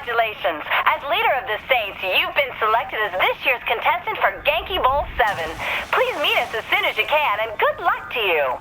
Congratulations! As leader of the Saints, you've been selected as this year's contestant for Genkibowl VII. Please meet us as soon as you can, and good luck to you!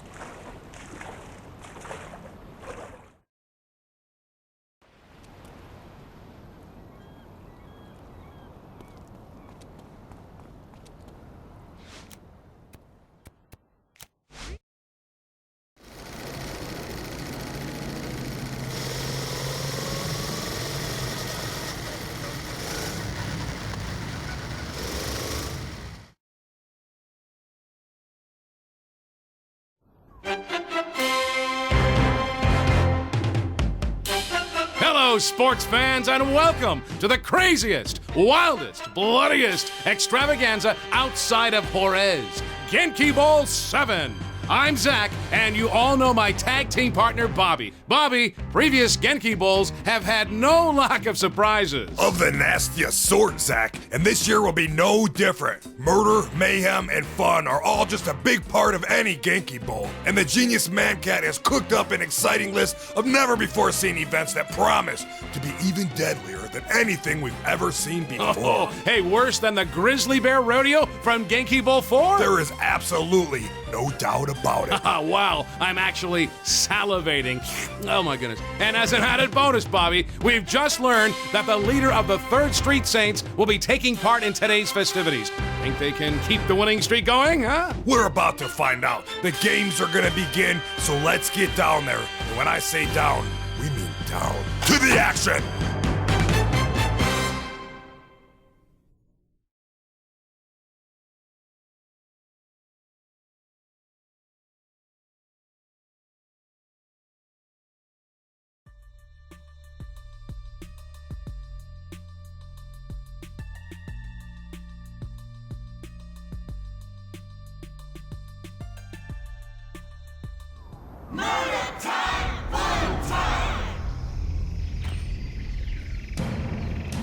Hello, sports fans, and welcome to the craziest, wildest, bloodiest extravaganza outside of Juarez, Genkibowl VII. I'm Zach, and you all know my tag team partner, Bobby. Bobby, previous Genki Bowls have had no lack of surprises. Of the nastiest sort, Zach, and this year will be no different. Murder, mayhem, and fun are all just a big part of any Genki Bowl, and the Genius Mancat has cooked up an exciting list of never-before-seen events that promise to be even deadlier than anything we've ever seen before. Oh, hey, worse than the Grizzly Bear Rodeo from Genkibowl IV? There is absolutely no doubt about it. Wow, I'm actually salivating. Oh my goodness. And as an added bonus, Bobby, we've just learned that the leader of the 3rd Street Saints will be taking part in today's festivities. Think they can keep the winning streak going, huh? We're about to find out. The games are gonna begin, so let's get down there. And when I say down, we mean down. To the action!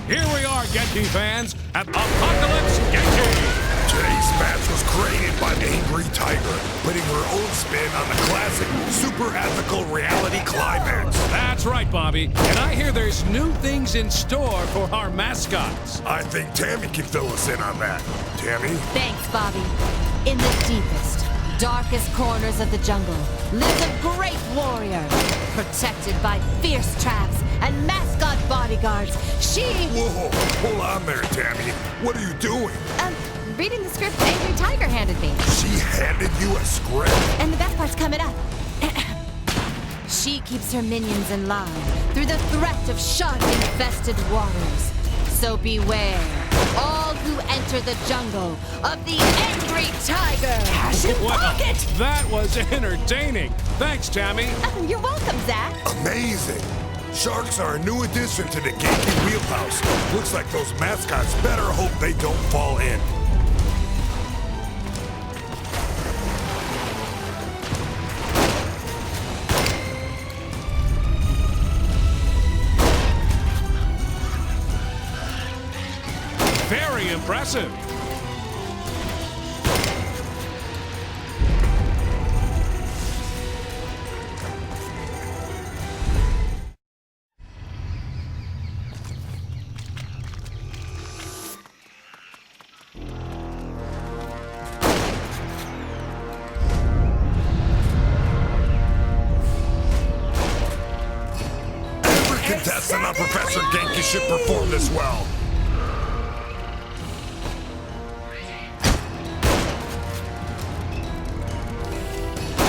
Here we are, Genki fans, at Apocalypse Genki! Today's match was created by Angry Tiger, putting her own spin on the classic, super ethical reality climax. That's right, Bobby. And I hear there's new things in store for our mascots. I think Tammy can fill us in on that. Tammy? Thanks, Bobby. In the deepest, darkest corners of the jungle lives a great warrior, protected by fierce traps and mascot bodyguards. Whoa, hold on there, Tammy. What are you doing? Reading the script Angry Tiger handed me. She handed you a script? And the best part's coming up. She keeps her minions in line through the threat of shark-infested waters. So beware, all who enter the jungle of the Angry Tiger. Cash in pocket! That was entertaining. Thanks, Tammy. You're welcome, Zach. Amazing. Sharks are a new addition to the Genki wheelhouse. Looks like those mascots better hope they don't fall in. Very impressive. Every contestant on Professor Genki should perform this well.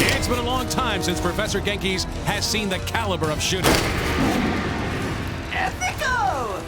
It's been a long time since Professor Genki's has seen the caliber of shooting. Ethico!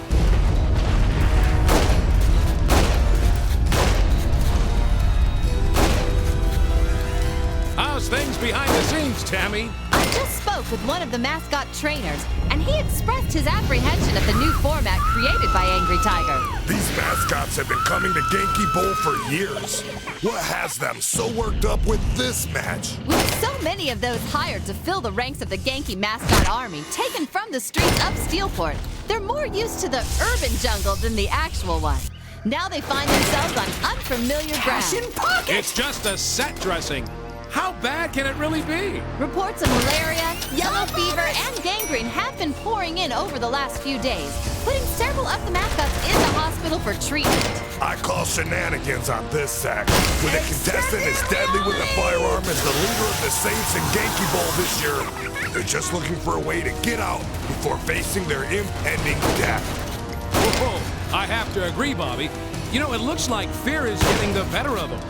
How's things behind the scenes, Tammy? I just spoke with one of the mascot trainers, and he expressed his apprehension of the new format created by Angry Tiger. These mascots have been coming to Genki Bowl for years. What has them so worked up with this match? With so many of those hired to fill the ranks of the Genki mascot army taken from the streets of Steelport, they're more used to the urban jungle than the actual one. Now they find themselves on unfamiliar ground. Cash in pocket! It's just a set dressing. How bad can it really be? Reports of malaria, yellow fever, and gangrene have been pouring in over the last few days, putting several of the mascots in the hospital for treatment. I call shenanigans on this, Zach. When a contestant is deadly with a firearm as the leader of the Saints in Genkibowl this year, they're just looking for a way to get out before facing their impending death. Whoa, I have to agree, Bobby. You know, it looks like fear is getting the better of them.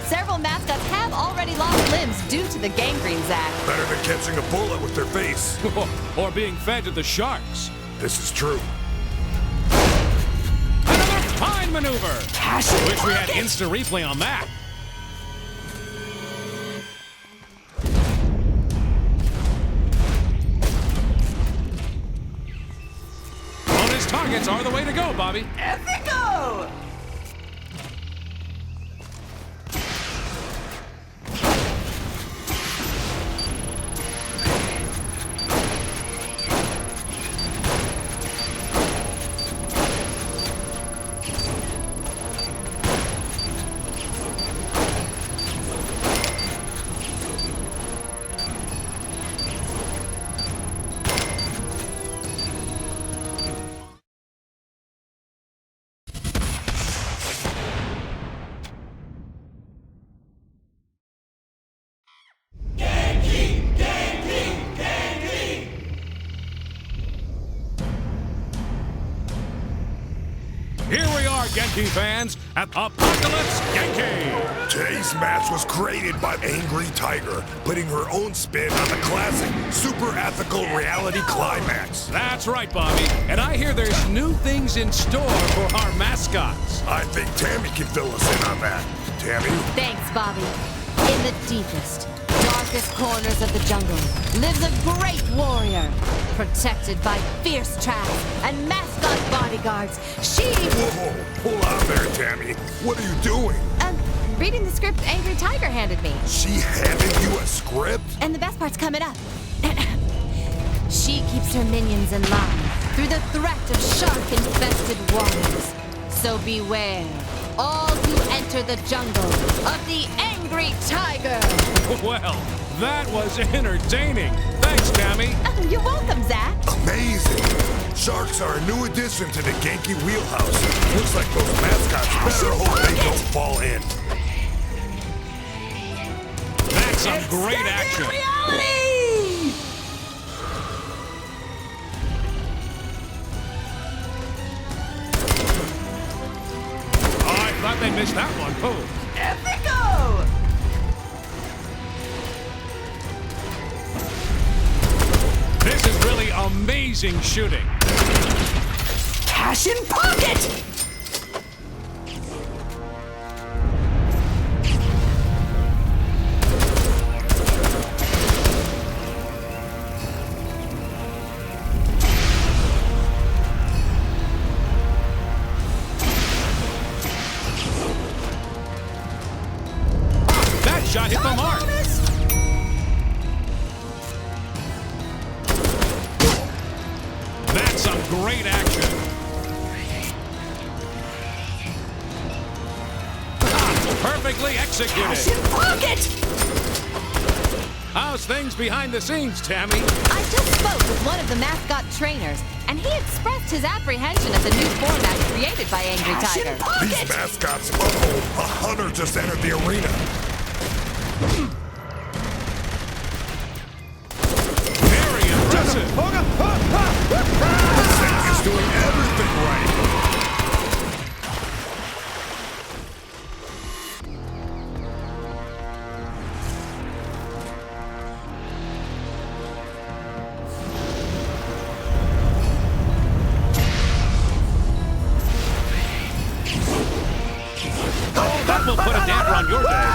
Several mascots have already lost limbs due to the gangrene, Zach. Better than catching a bullet with their face. Or being fed to the sharks. This is true. Another fine maneuver! Wish we had instant replay on that. Bonus targets are the way to go, Bobby. Ethico! Here we are, Genki fans, at Apocalypse Genki! Today's match was created by Angry Tiger, putting her own spin on the classic, super ethical reality climax. That's right, Bobby. And I hear there's new things in store for our mascots. I think Tammy can fill us in on that. Tammy? Thanks, Bobby. In the deepest, darkest corners of the jungle lives a great warrior, protected by fierce traps and mascot bodyguards. She... Whoa, hold on there, Tammy. What are you doing? Reading the script Angry Tiger handed me. She handed you a script? And the best part's coming up. She keeps her minions in line through the threat of shark-infested waters. So beware, all who enter the jungle of the Angry Tiger. Well, that was entertaining. Thanks, Tammy. Oh, you're welcome, Zach. Amazing! Sharks are a new addition to the Genki wheelhouse. Looks like those mascots better hope they don't fall in. That's some great action. Reality! Oh, I thought they missed that one. Oh. Ethico! This is really amazing shooting. Cash in pocket! That shot hit the mark. That's some great action. Perfectly executed. Cash in pocket! How's things behind the scenes, Tammy? I just spoke with one of the mascot trainers, and he expressed his apprehension at the new format created by Angry Cash in Tiger. pocket! These mascots, uh-oh, a hunter just entered the arena. Very impressive. Zach is doing everything right. Oh, that will put a damper on your day.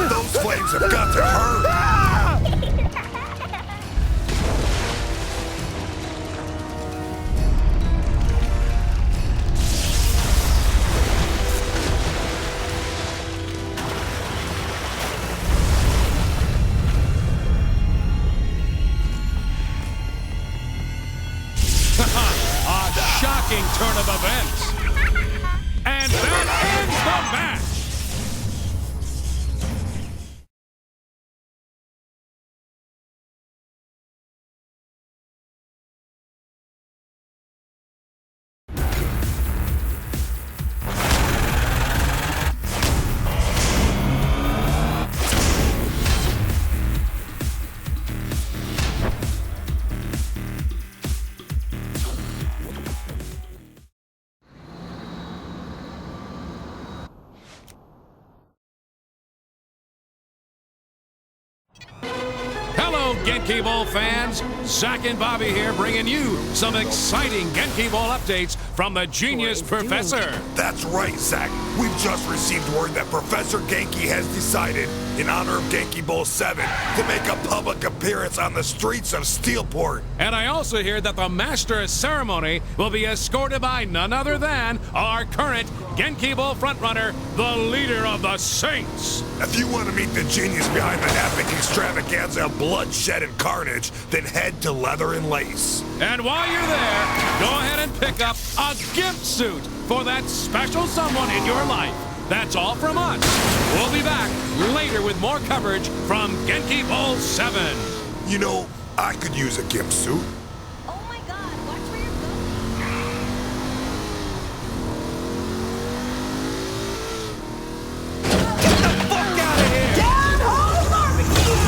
Those flames have got to hurt. A shocking turn of events. And that ends Genkibowl fans, Zach and Bobby here bringing you some exciting Genkibowl updates from the Genius Professor. That's right, Zach. We've just received word that Professor Genki has decided, in honor of Genkibowl VII, to make a public appearance on the streets of Steelport. And I also hear that the Master Ceremony will be escorted by none other than our current Genkibowl frontrunner, the leader of the Saints. If you want to meet the genius behind the epic extravaganza of bloodshed and carnage, then head to Leather and Lace. And while you're there, go ahead and pick up a gift suit for that special someone in your life. That's all from us. We'll be back later with more coverage from Genkibowl VII. You know, I could use a gimp suit. Oh my god, watch where you're going. Get the fuck out of here! Down home barbecue!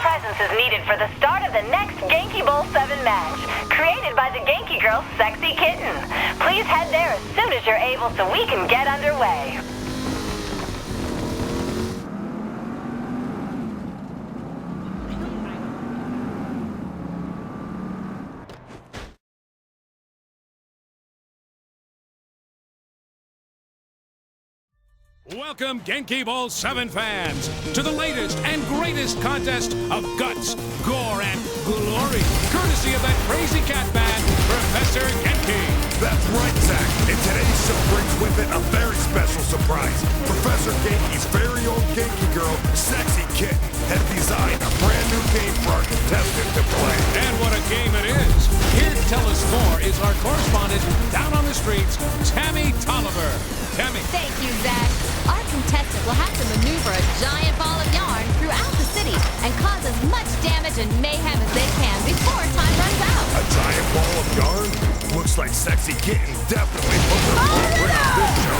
presence is needed for the start of the next Genkibowl VII match, created by the Genki Girl's Sexy Kitten. Please head there as soon as you're able so we can get underway. Welcome, Genkibowl VII fans, to the latest and greatest contest of guts, gore, and glory, courtesy of that crazy cat man, Professor Genki. That's right, Zach. And today's show brings with it a very special surprise. Professor Genki's very own Genki Girl, Sexy Kitten, has designed a brand new game for our contestant to play. And what a game it is! Here to tell us more is our correspondent down on the streets, Tammy Tolliver. Tammy. Thank you, Zach. Our contestant will have to maneuver a giant ball of yarn throughout the city and cause as much damage and mayhem as they can before time runs out. A giant ball of yarn? Looks like Sexy Kitten definitely put her footprint on this show.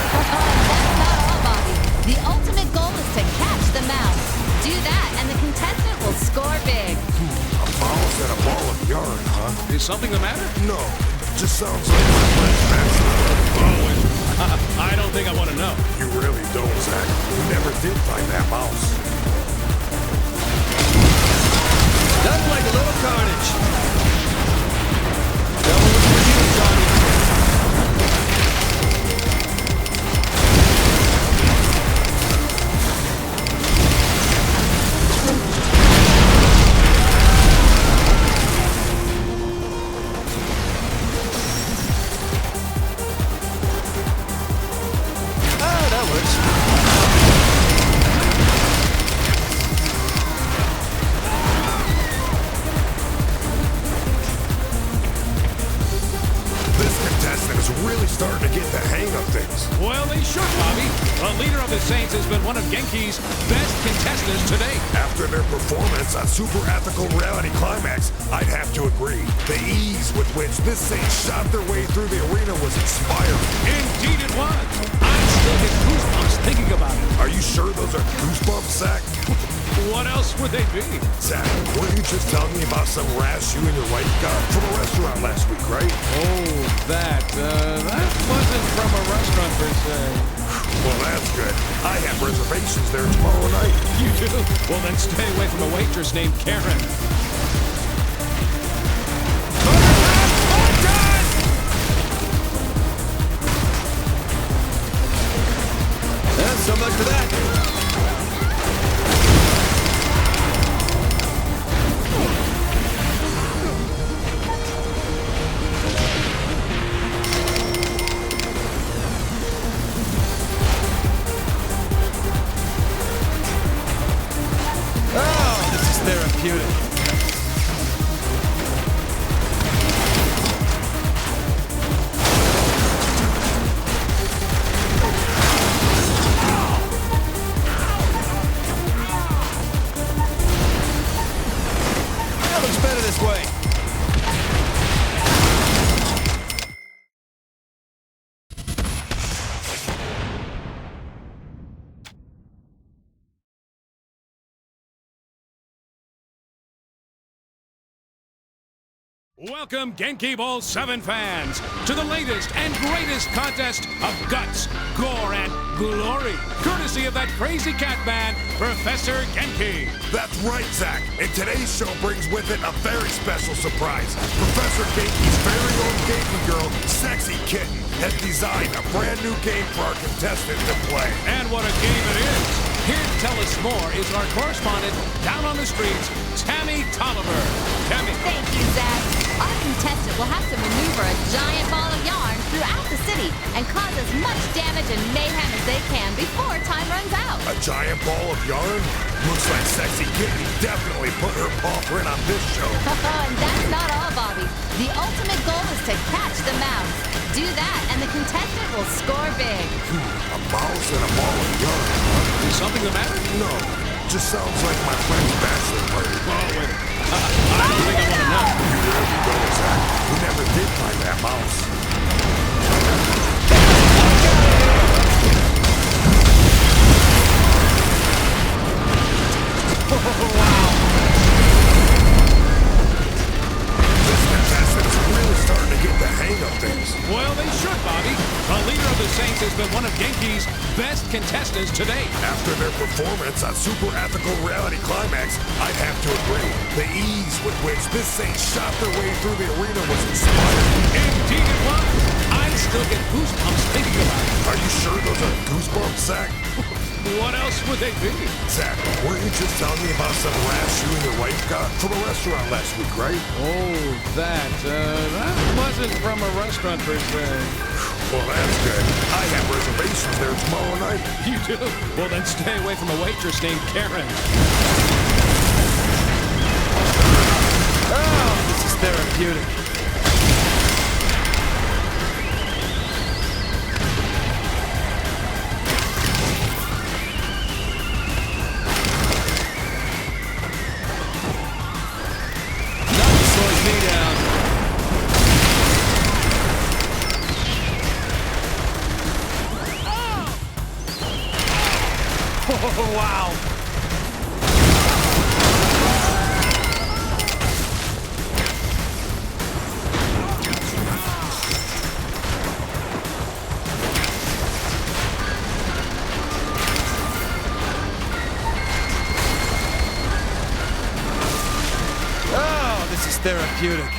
That's not all, Bobby. The ultimate goal is to catch the mouse. Do that, and the contestant will score big. A mouse and a ball of yarn, huh? Is something the matter? No, just sounds like my friend's bachelor. I don't think I want to know. You really don't, Zach. We never did find that mouse. Nothing like a little carnage. Double with you, Johnny. That works. This contestant is really starting to get the hang of things. Well, they should, Bobby. The leader of the Saints has been one of Genki's best contestants to date. After their performance on Super Ethical Reality Climax, I'd have to agree. The ease with which this Saint shot their way through the arena was inspiring. Indeed it was. I still get goosebumps thinking about it. Are you sure those are goosebumps, Zach? What else would they be? Zach, weren't you just telling me about some rash you and your wife got from a restaurant last week, right? Oh, that wasn't from a restaurant per se. Well, that's good. I have reservations there tomorrow night. You do? Well, then stay away from a waitress named Karen. So much for that. Oh, this is therapeutic. Looks better this way. Welcome, Genkibowl VII fans, to the latest and greatest contest of guts, gore, and glory, courtesy of that crazy cat man, Professor Genki. That's right, Zach. And today's show brings with it a very special surprise. Professor Genki's very own Genki Girl, Sexy Kitten, has designed a brand new game for our contestant to play. And what a game it is! Here to tell us more is our correspondent down on the streets, Tammy Tolliver. Tammy. Thank you, Zach. Our contestant will have to maneuver a giant ball of yarn throughout the city and cause as much damage and mayhem as they can before time runs out. A giant ball of yarn? Looks like Sexy Kitten definitely put her paw print on this show. And that's not all, Bobby. The ultimate goal is to catch the mouse. Do that, and the contestant will score big. A mouse and a ball of yarn. Is something the matter? No, just sounds like my friend's bachelor party. Oh, wait. I don't think I want to know. You really don't, Zach. We never did find that mouse. Wow. performance on Super Ethical Reality Climax, I'd have to agree. The ease with which this saint shot their way through the arena was inspiring. Indeed it was. I still get goosebumps thinking about it. Are you sure those are goosebumps, Zach? What else would they be? Zach, weren't you just telling me about some rash you and your wife got from a restaurant last week, right? Oh, that wasn't from a restaurant per se. Well, that's good. I have reservations there tomorrow night. You do? Well, then stay away from a waitress named Karen. Oh, this is therapeutic. Nothing slows me down. Oh, wow. Oh, this is therapeutic.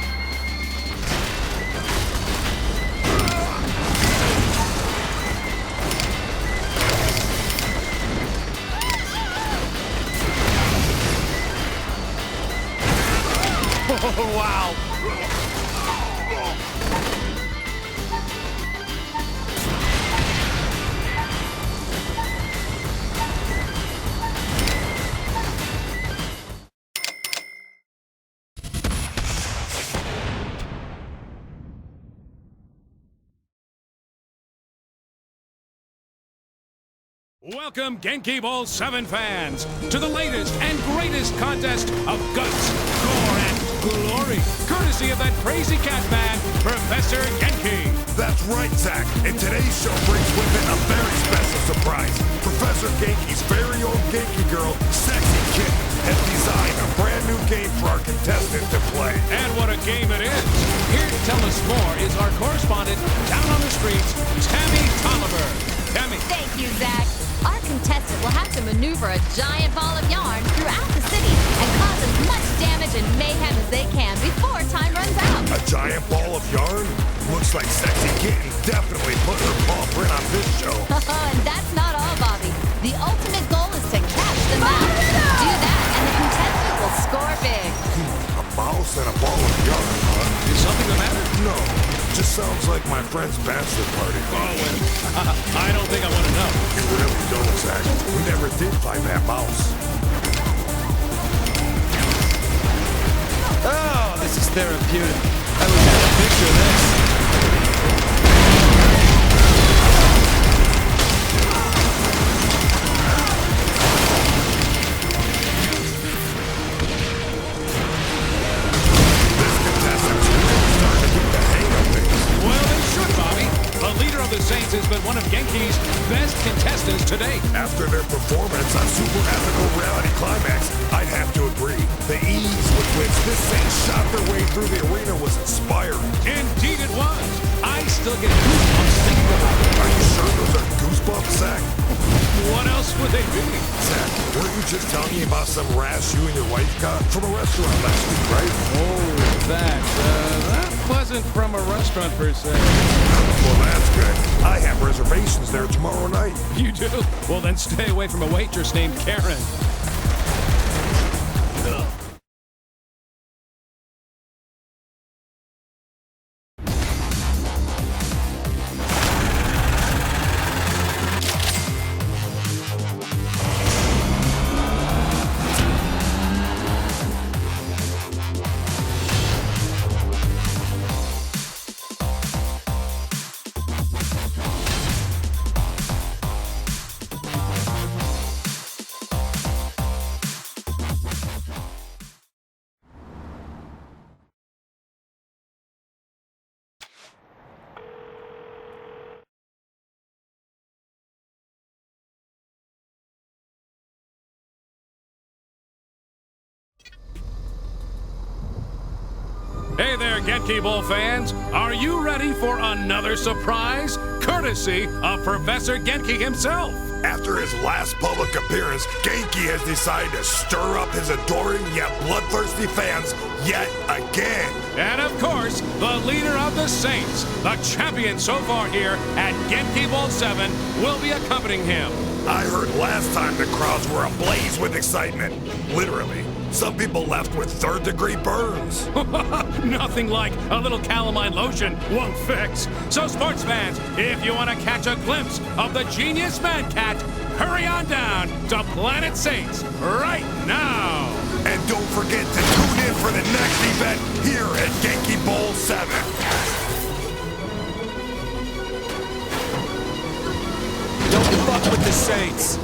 Oh, wow. Welcome, Genkibowl VII fans, to the latest and greatest contest of guts, gore, and glory, courtesy of that crazy cat man, Professor Genki. That's right, Zach. And today's show brings with it a very special surprise. Professor Genki's very own Genki girl, Sexy Kitten, has designed a brand new game for our contestant to play. And what a game it is! Here to tell us more is our correspondent down on the streets, Tammy Tolliver. Tammy. Thank you, Zach. Our contestant will have to maneuver a giant ball of yarn throughout the city and cause as much damage and mayhem as they can before time runs out. A giant ball of yarn? Looks like Sexy Kitten definitely put her paw print on this show. And that's not all, Bobby. The ultimate goal is to catch the mouse. Do that, and the contestant will score big. A mouse and a ball of yarn, huh? Is something the matter? No. Just sounds like my friend's bachelor party. Oh, and I don't think I want to know. You really don't, Zach. We never did find that mouse. Oh, this is therapeutic. I wish I had a picture of this. This contestant's really starting to get the hang of things. Well, they should, Bobby. The leader of the Saints has been one of Genki's best contestants to date. After their performance on Super Ethical Reality Climax, I'd have to agree. The ease with which this saint shot their way through the arena was inspiring. Indeed it was. I still get goosebumps thinking about it. Are you sure those are goosebumps, Zach? What else would they be? Zach, weren't you just telling me about some rash you and your wife got from a restaurant last week, right? Oh, that wasn't from a restaurant per se. Well, that's good. I have reservations there tomorrow night. You do? Well, then stay away from a waitress named Karen. Hey there, Genkibowl fans. Are you ready for another surprise? Courtesy of Professor Genki himself. After his last public appearance, Genki has decided to stir up his adoring yet bloodthirsty fans yet again. And of course, the leader of the Saints, the champion so far here at Genkibowl VII, will be accompanying him. I heard last time the crowds were ablaze with excitement. Literally. Some people left with third-degree burns. Nothing like a little calamine lotion won't fix. So sports fans, if you want to catch a glimpse of the genius man cat, hurry on down to Planet Saints right now. And don't forget to tune in for the next event here at Genkibowl VII. Don't fuck with the Saints.